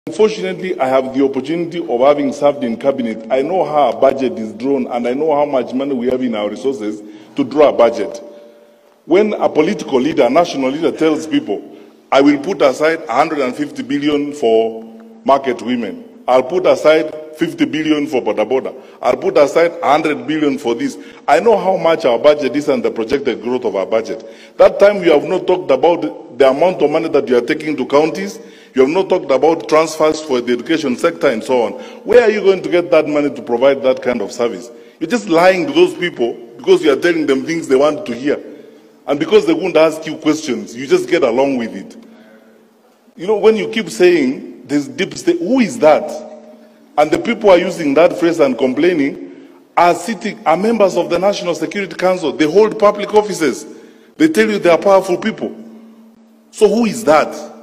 Unfortunately, I have the opportunity of having served in cabinet. I know how our budget is drawn and I know how much money we have in our resources to draw a budget. When a political leader, a national leader tells people, I will put aside 150 billion for market women, I'll put aside 50 billion for border border, I'll put aside 100 billion for this. I know how much our budget is and the projected growth of our budget. That time we have not talked about the amount of money that you are taking to counties. You have not talked about transfers for the education sector and so on. Where are you going to get that money to provide that kind of service? You're just lying to those people because you are telling them things they want to hear. And because they won't ask you questions, you just get along with it. You know, when you keep saying there's deep state, who is that? And the people who are using that phrase and complaining are members of the National Security Council. They hold public offices. They tell you they are powerful people. So who is that?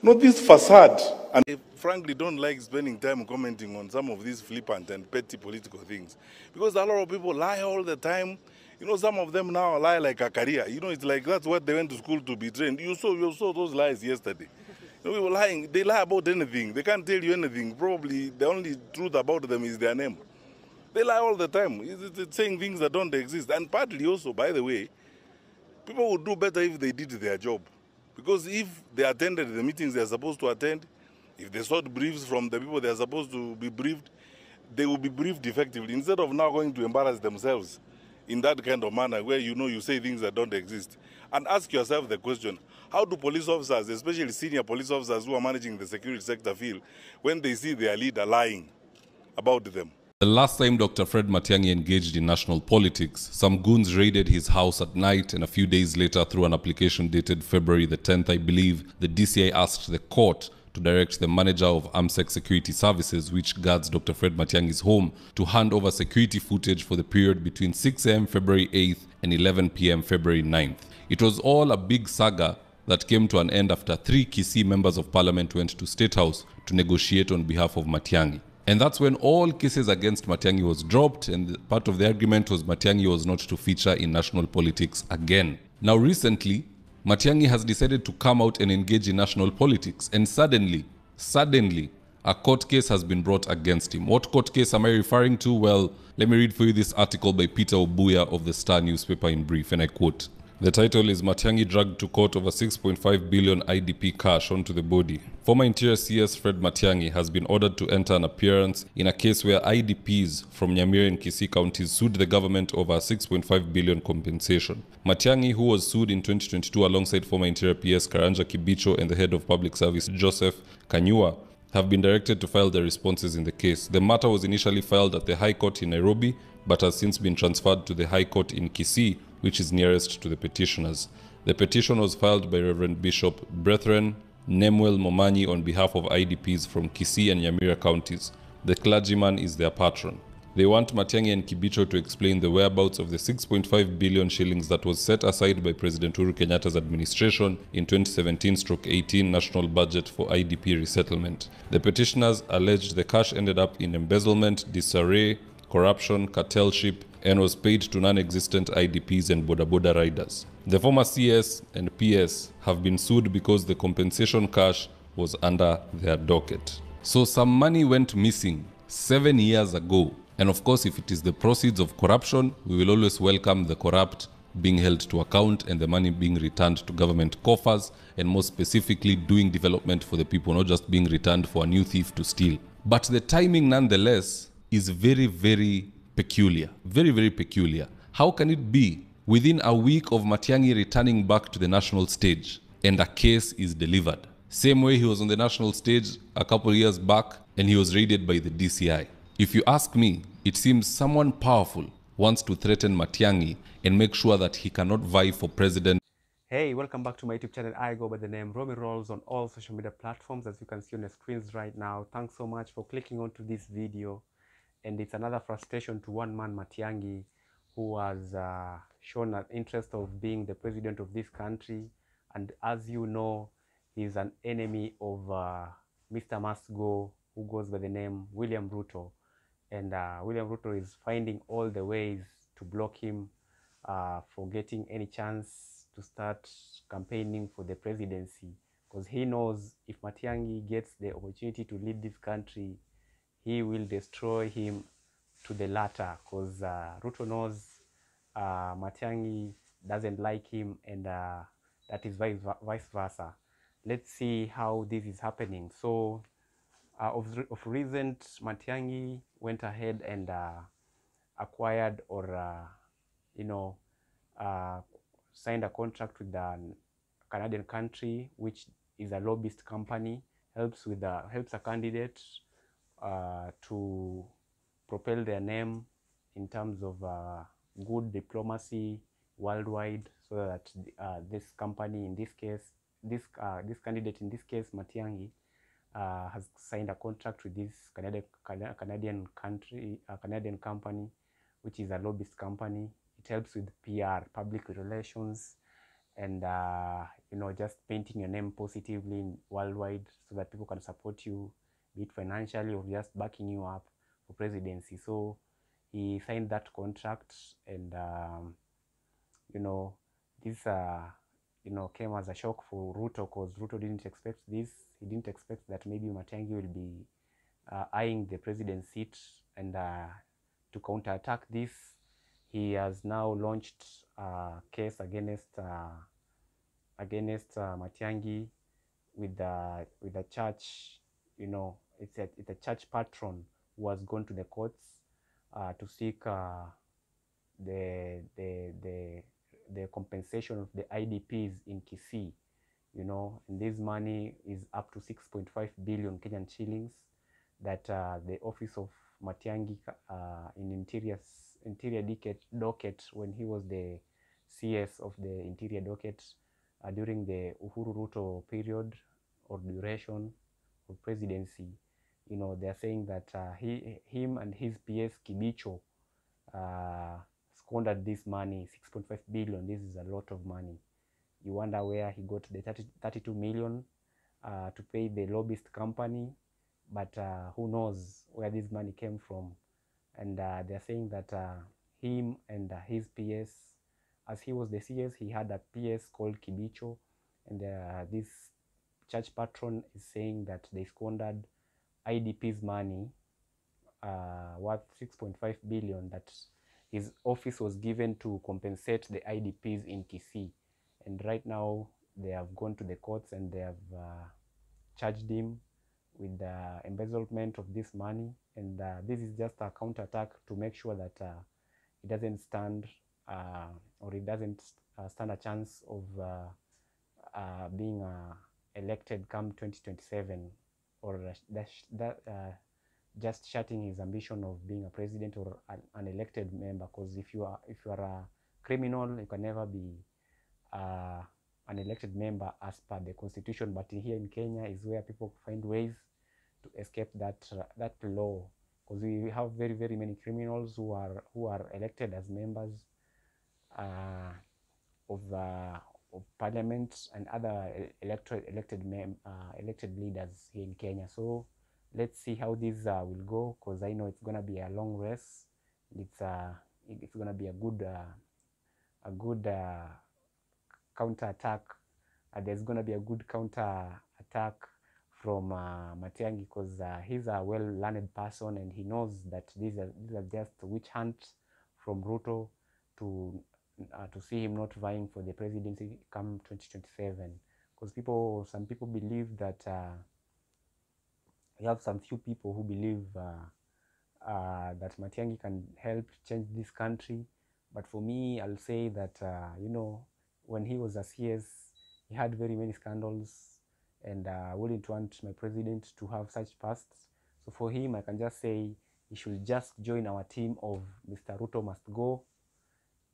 Not this facade. And I frankly don't like spending time commenting on some of these flippant and petty political things. Because a lot of people lie all the time. You know, some of them now lie like a career. You know, it's like that's what they went to school to be trained. You saw those lies yesterday. You know, people lying, they lie about anything. They can't tell you anything. Probably the only truth about them is their name. They lie all the time. It's saying things that don't exist. And partly also, by the way, people would do better if they did their job. Because if they attended the meetings they are supposed to attend, if they sought briefs from the people they are supposed to be briefed, they will be briefed effectively instead of now going to embarrass themselves in that kind of manner where you say things that don't exist. And ask yourself the question, how do police officers, especially senior police officers who are managing the security sector, feel when they see their leader lying about them? The last time Dr. Fred Matiangi engaged in national politics, some goons raided his house at night, and a few days later, through an application dated February the 10th, I believe, the DCI asked the court to direct the manager of AMSEC Security Services, which guards Dr. Fred Matiangi's home, to hand over security footage for the period between 6 a.m. February 8th and 11 p.m. February 9th. It was all a big saga that came to an end after 3 Kisii members of parliament went to State House to negotiate on behalf of Matiangi. And that's when all cases against Matiangi was dropped, and part of the agreement was Matiangi was not to feature in national politics again. Now recently, Matiangi has decided to come out and engage in national politics, and suddenly, a court case has been brought against him. What court case am I referring to? Well, let me read for you this article by Peter Obuya of the Star newspaper in brief, and I quote. The title is Matiangi dragged to court over 6.5 billion IDP cash onto the body. Former Interior CS Fred Matiangi has been ordered to enter an appearance in a case where IDPs from Nyamira and Kisii counties sued the government over a 6.5 billion compensation. Matiangi, who was sued in 2022 alongside former Interior PS Karanja Kibicho and the head of public service Joseph Kanyua, have been directed to file their responses in the case. The matter was initially filed at the High Court in Nairobi, but has since been transferred to the High Court in Kisii, which is nearest to the petitioners. The petition was filed by Reverend Bishop Brethren Nemuel Momanyi on behalf of IDPs from Kisii and Nyamira counties. The clergyman is their patron. They want Matiangi and Kibicho to explain the whereabouts of the 6.5 billion shillings that was set aside by President Uhuru Kenyatta's administration in 2017-18 national budget for IDP resettlement. The petitioners alleged the cash ended up in embezzlement, disarray, corruption, cartelship, and was paid to non-existent IDPs and boda boda riders. The former CS and PS have been sued because the compensation cash was under their docket. So some money went missing 7 years ago. And of course, if it is the proceeds of corruption, we will always welcome the corrupt being held to account and the money being returned to government coffers, and more specifically doing development for the people, not just being returned for a new thief to steal. But the timing nonetheless is very, very peculiar. Very, very peculiar. How can it be within a week of Matiangi returning back to the national stage and a case is delivered? Same way he was on the national stage a couple of years back and he was raided by the DCI. If you ask me, it seems someone powerful wants to threaten Matiangi and make sure that he cannot vie for president. Hey, welcome back to my YouTube channel. I go by the name Romy Rolls on all social media platforms, as you can see on the screens right now. Thanks so much for clicking onto this video. And it's another frustration to one man, Matiangi, who has shown an interest of being the president of this country. And as you know, he's an enemy of Mr. Masgo, who goes by the name William Ruto. And William Ruto is finding all the ways to block him for getting any chance to start campaigning for the presidency because he knows if Matiangi gets the opportunity to lead this country, he will destroy him to the latter, because Ruto knows Matiangi doesn't like him, and that is vice versa. Let's see how this is happening. So of recent, Matiangi went ahead and acquired or you know uh, signed a contract with the Canadian country, which is a lobbyist company, helps a candidate to propel their name in terms of good diplomacy worldwide, so that this company, in this case, this candidate, in this case Matiangi, has signed a contract with this Canadian company, which is a lobbyist company. It helps with PR, public relations, and just painting your name positively worldwide, so that people can support you, be it financially or just backing you up for presidency. So he signed that contract, and this came as a shock for Ruto, because Ruto didn't expect this. He didn't expect that maybe Matiangi will be eyeing the president's seat, and to counterattack this, he has now launched a case against Matiangi with the church. It's a church patron who has gone to the courts to seek the compensation of the IDPs in Kisii. And this money is up to 6.5 billion Kenyan shillings that the office of Matiangi in interior docket, when he was the CS of the interior docket during the Uhuru Ruto period or duration of presidency, they are saying that him and his PS Kibicho squandered this money, 6.5 billion. This is a lot of money. You wonder where he got the 32 million to pay the lobbyist company, but who knows where this money came from. And they're saying that him and his PS, as he was the CS, he had a PS called Kibicho, and this church patron is saying that they squandered IDP's money worth 6.5 billion that his office was given to compensate the IDPs in Kisii. And right now they have gone to the courts, and they have charged him with the embezzlement of this money. And this is just a counterattack to make sure that it doesn't stand stand a chance of being elected come 2027, or just shutting his ambition of being a president or an elected member. Because if you are a criminal, you can never be an elected member as per the constitution. But here in Kenya is where people find ways to escape that law, because we have very, very many criminals who are elected as members of parliament and other elected leaders here in Kenya. So let's see how this will go, because I know it's gonna be a long race. It's gonna be a good counter attack. There's gonna be a good counter attack from Matiangi, because he's a well-learned person, and he knows that these are just witch hunts from Ruto to see him not vying for the presidency come 2027. Because some people believe that we have some few people who believe that Matiangi can help change this country. But for me, I'll say that when he was a CS, he had very many scandals, and I wouldn't want my president to have such pasts. So for him, I can just say he should just join our team of Mr. Ruto must go,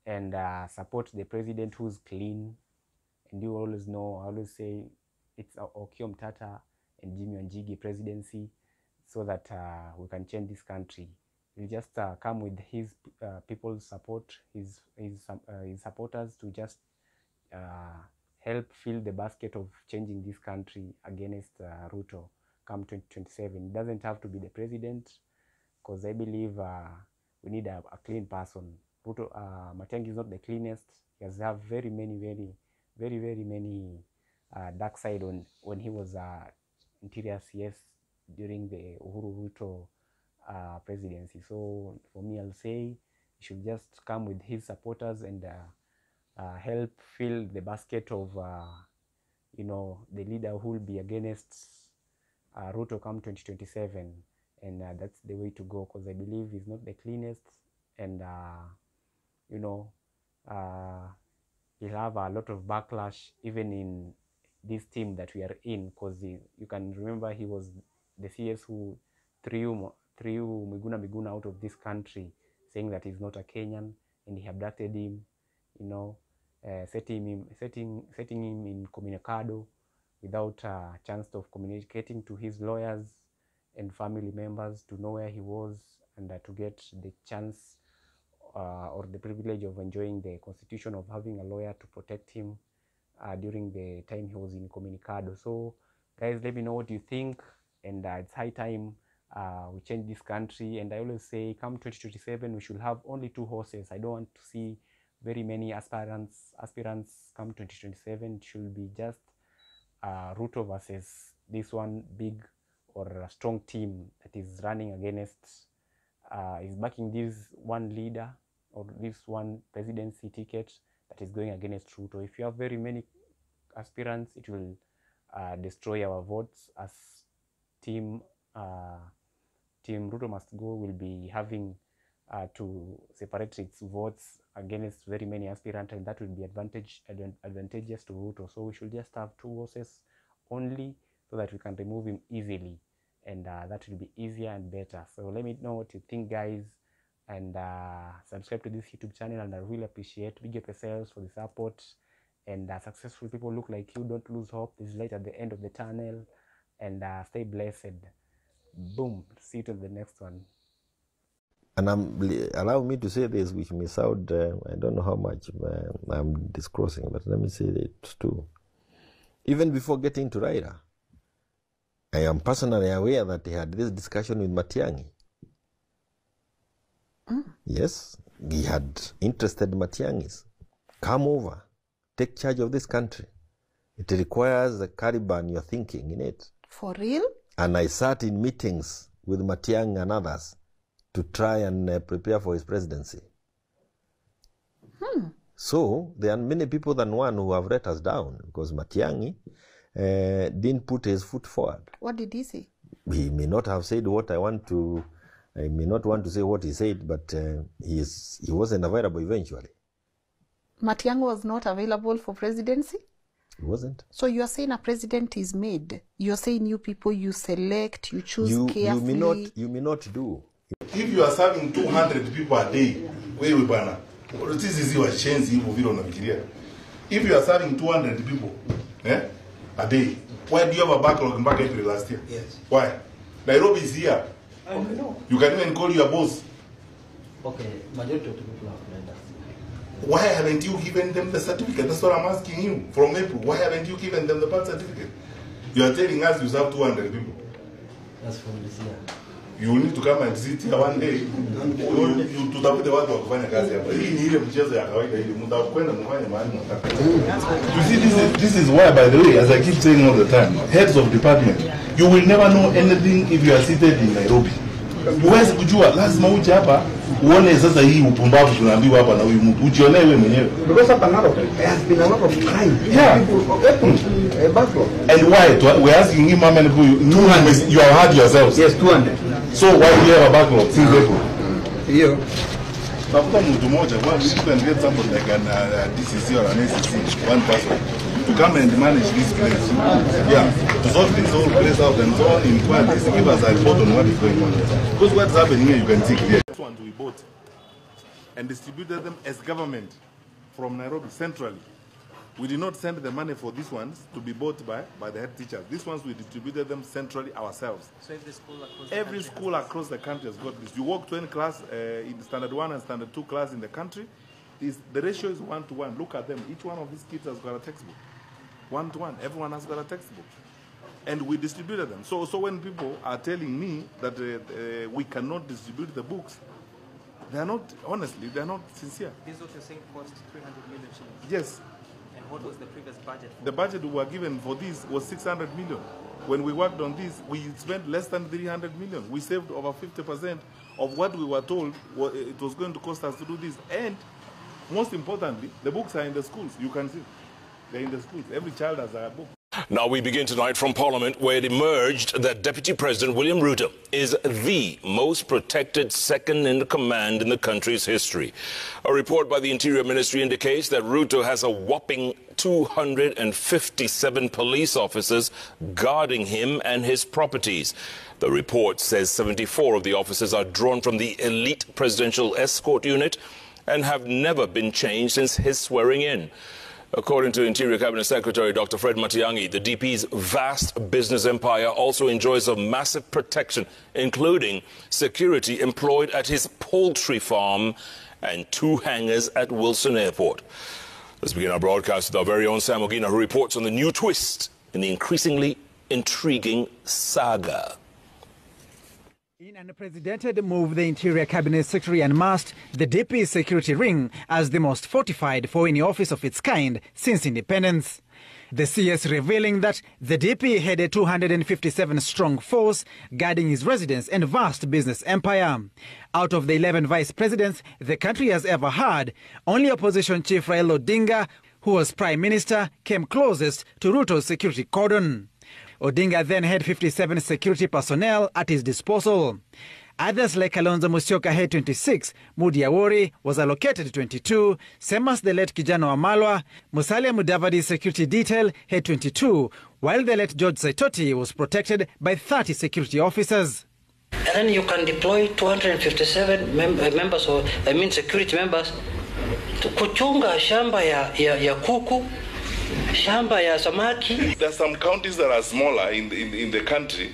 and support the president who's clean. And you always know, I always say it's Okiom Tata and Jimmy Wanjigi presidency, so that we can change this country. He'll just come with his people's support, his supporters, to just help fill the basket of changing this country against Ruto come 2027. It doesn't have to be the president, because I believe we need a clean person. Ruto, Matiangi is not the cleanest. He has very many dark side when he was interior CS during the Uhuru Ruto presidency. So for me, I'll say he should just come with his supporters and help fill the basket of you know, the leader who will be against Ruto come 2027, and that's the way to go, because I believe he's not the cleanest, and you know, he'll have a lot of backlash even in this team that we are in, because you can remember he was the CS who threw Miguna out of this country, saying that he's not a Kenyan, and he abducted him, you know, setting him in Comunicado without a chance of communicating to his lawyers and family members to know where he was, and to get the chance or the privilege of enjoying the constitution of having a lawyer to protect him during the time he was in Comunicado. So guys, let me know what you think, and it's high time we change this country. And I always say, come 2027, we should have only 2 horses. I don't want to see very many aspirants come 2027. It should be just Ruto versus this one big or a strong team that is running against, is backing this one leader or this one presidency ticket that is going against Ruto. If you have very many aspirants, it will destroy our votes, as team Ruto must go will be having to separate its votes against very many aspirants, and that will be advantageous to Ruto. So we should just have 2 horses only, so that we can remove him easily, and that will be easier and better. So let me know what you think, guys, and subscribe to this YouTube channel, and I really appreciate. Big up yourselves for the support, and successful people look like you. Don't lose hope. There's light at the end of the tunnel, and stay blessed. Boom. See you to the next one. And allow me to say this, which may sound, I don't know how much I'm disclosing, but let me say it too. Even before getting to Raila, I am personally aware that he had this discussion with Matiangi. Yes, he had interested Matiangis. Come over, take charge of this country. It requires a Caliban you're thinking in it. For real? And I sat in meetings with Matiangi and others to try and prepare for his presidency. So there are many people than one who have let us down, because Matiangi didn't put his foot forward. What did he say? He may not have said what I may not want to say what he said, but he wasn't available eventually. Matiangi was not available for presidency? He wasn't. So you are saying a president is made. You are saying you people you select, you choose carefully. You may not do. If you are serving 200 people a day, wewe bana, this is your chance hivyo vile unafikiria. If you are serving 200 people a day, why do you have a backlog back April last year? Yes. Why? Nairobi is here. Okay. No. You can even call your boss. Okay, majority of the people have led us. Why haven't you given them the certificate? That's what I'm asking you. From April, why haven't you given them the birth certificate? You are telling us you serve 200 people. That's from this year. You need to come and sit here one day. Tutafute watu wa kufanya kazi hapa. Hii ni ile mchezo ya kawaida ile mtakwenda mfanye mahali mtaka. You see, this is why, by the way, as I keep saying all the time, heads of department, you will never know anything if you are seated in Nairobi. Huwezi kujua, lazima uje hapa uone sasa hii upumbavu tunaambiwa hapa na huyu mtu. Ujionee wewe mwenyewe. Because hapa Narok there has been a lot of crime. Yeah. People And why? We're asking him how many people you have had yourselves. Yes, 200. So why do you have a backlog since April? Hiyo. Tafuta mtu mmoja, you can get somebody like an DCC or an ACC, one person, to come and manage this place. Yeah, to sort this whole place out and so on, inquire this, give us a report on what is going on. Because what's happening here, you can see clear. This one we bought and distributed them as government from Nairobi centrally. We did not send the money for these ones to be bought by the head teachers. These ones we distributed them centrally ourselves. So every school across the country has got this. You walk to any class in standard 1 and standard 2 class in the country, the ratio is 1-to-1. Look at them. Each one of these kids has got a textbook. 1-to-1. Everyone has got a textbook. And we distributed them. So when people are telling me that we cannot distribute the books, they are not, honestly, they are not sincere. This is what you're saying cost 300 million shillings? Yes. And what was the previous budget for? The budget we were given for this was 600 million. When we worked on this, we spent less than 300 million. We saved over 50% of what we were told it was going to cost us to do this. And most importantly, the books are in the schools. You can see they're in the schools. Every child has a book. Now we begin tonight from Parliament, where it emerged that Deputy President William Ruto is the most protected second-in-command in the country's history. A report by the Interior Ministry indicates that Ruto has a whopping 257 police officers guarding him and his properties. The report says 74 of the officers are drawn from the elite presidential escort unit and have never been changed since his swearing in. According to Interior Cabinet Secretary Dr. Fred Matiangi, the DP's vast business empire also enjoys a massive protection, including security employed at his poultry farm and 2 hangars at Wilson Airport. Let's begin our broadcast with our very own Sam Ogina, who reports on the new twist in the increasingly intriguing saga. In an unprecedented move, the Interior Cabinet Secretary unmasked the DP's security ring as the most fortified for any office of its kind since independence. The CS revealing that the DP had a 257-strong force guarding his residence and vast business empire. Out of the 11 vice presidents the country has ever had, only opposition chief Raila Odinga, who was prime minister, came closest to Ruto's security cordon. Odinga then had 57 security personnel at his disposal. Others like Kalonzo Musyoka had 26, Mudi Awori was allocated 22, same as the late Kijana Wamalwa. Musalia Mudavadi's security detail had 22, while the late George Saitoti was protected by 30 security officers. And then you can deploy 257 members, or security members, to kuchunga shamba ya kuku, shamba ya samaki. There are some counties that are smaller in the country.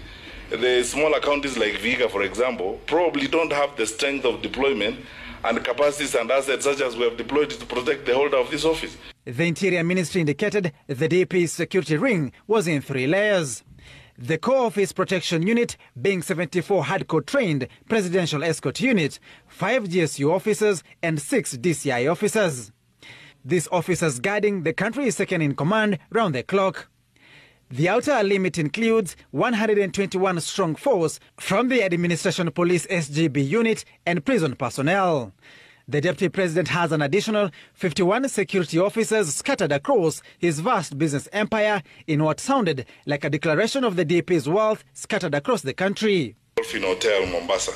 The smaller counties like Viga, for example, probably don't have the strength of deployment and capacities and assets such as we have deployed to protect the holder of this office. The Interior Ministry indicated the DP's security ring was in 3 layers. The core office protection unit being 74 hardcore-trained presidential escort unit, 5 GSU officers and 6 DCI officers. These officers guarding the country's second-in-command round the clock. The outer limit includes 121 strong force from the Administration Police SGB unit and prison personnel. The Deputy President has an additional 51 security officers scattered across his vast business empire in what sounded like a declaration of the DP's wealth scattered across the country. Dolphin Hotel, Mombasa,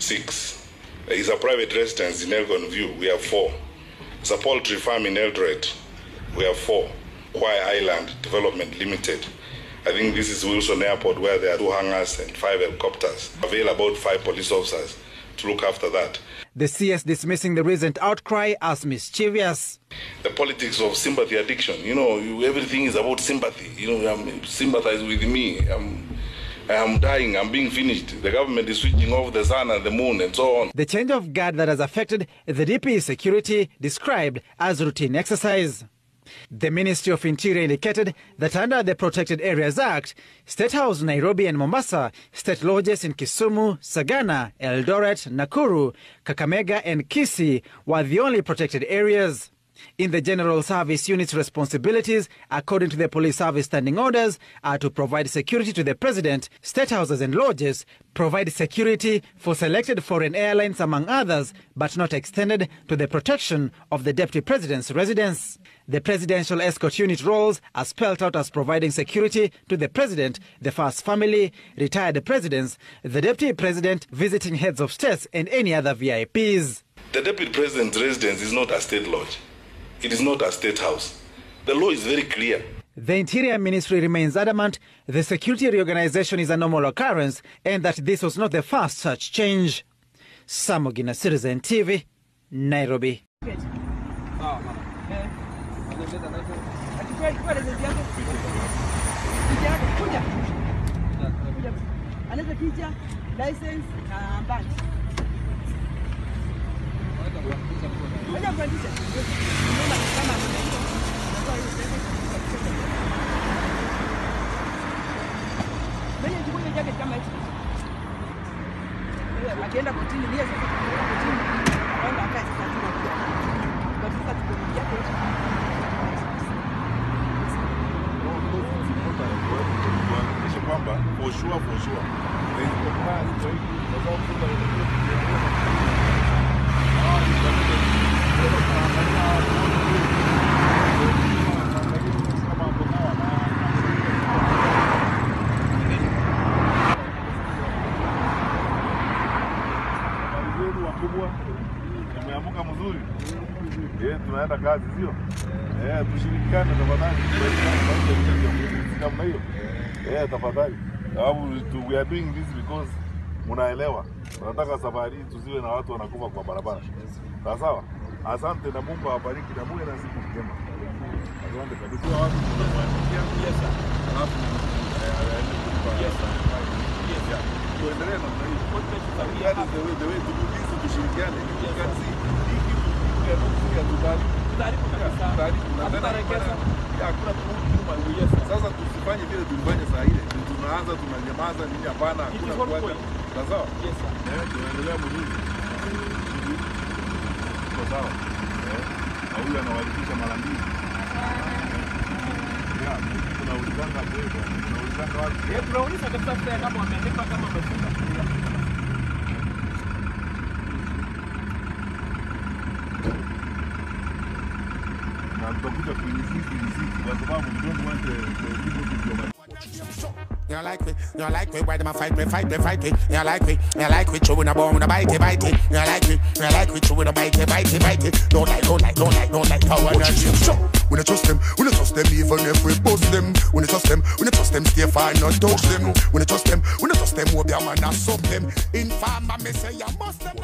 6. There is a private residence in Elgon View, we have 4. It's a poultry farm in Eldoret, we have 4. Kwai Island Development Limited. I think this is Wilson Airport, where there are 2 hangars and 5 helicopters. Avail about 5 police officers to look after that. The CS dismissing the recent outcry as mischievous. The politics of sympathy addiction. Everything is about sympathy. Sympathize with me. I am dying. I'm being finished. The government is switching off the sun and the moon and so on. The change of guard that has affected the DP's security described as routine exercise. The Ministry of Interior indicated that under the Protected Areas Act, State House Nairobi and Mombasa, state lodges in Kisumu, Sagana, Eldoret, Nakuru, Kakamega and Kisii were the only protected areas. In the General Service Unit's responsibilities, according to the Police Service Standing Orders, are to provide security to the President, state houses and lodges, provide security for selected foreign airlines among others, but not extended to the protection of the Deputy President's residence. The Presidential Escort Unit roles are spelled out as providing security to the President, the First Family, retired presidents, the Deputy President, visiting heads of states and any other VIPs. The Deputy President's residence is not a state lodge. It is not a state house. The law is very clear. The Interior Ministry remains adamant the security reorganization is a normal occurrence and that this was not the first such change. Sam Ogina, Citizen TV, Nairobi. Akienda kotini ni sasa kotini. Anaenda akae sasa. Kwa sasa tuko For sure. There is the plan. Tumeamuka mzuri. Tunaenda kazi sio? Tushirikiane tafadhali. Kama hiyo. Tafadhali. We are doing this because munaelewa. Tunataka safari tusiwe na watu wanakufa kwa barabara. Sawa? Asante na Mungu awabariki na muwe na siku njema. Asante kabisa watu tunamwaminia. Yes sir. Alafu tuendelee na hiyo. That is the way to do this, tushirikiane. You can see sasa tusifanye vile tulifanya saa ile. Tunaanza tunanyamaza nini hapana hakuna kuacha. Sawa? Yes sir. Tunaendelea mzuri. Sawa. Na huyu anawalikisha mara mbili. Tunaulizanga wewe, tunaulizanga watu. Tunauliza kabisa kama wameandika kama wamefunga. You like me, why them a fight me. You like me, chewing a bone, a bite. You like me, chewing a bite. Don't like how I do. We don't trust them, even if we bust them. We don't trust them, stay far, not touch them. We don't trust them, we'll be a man, not sub them. In farm, I may say, you must them.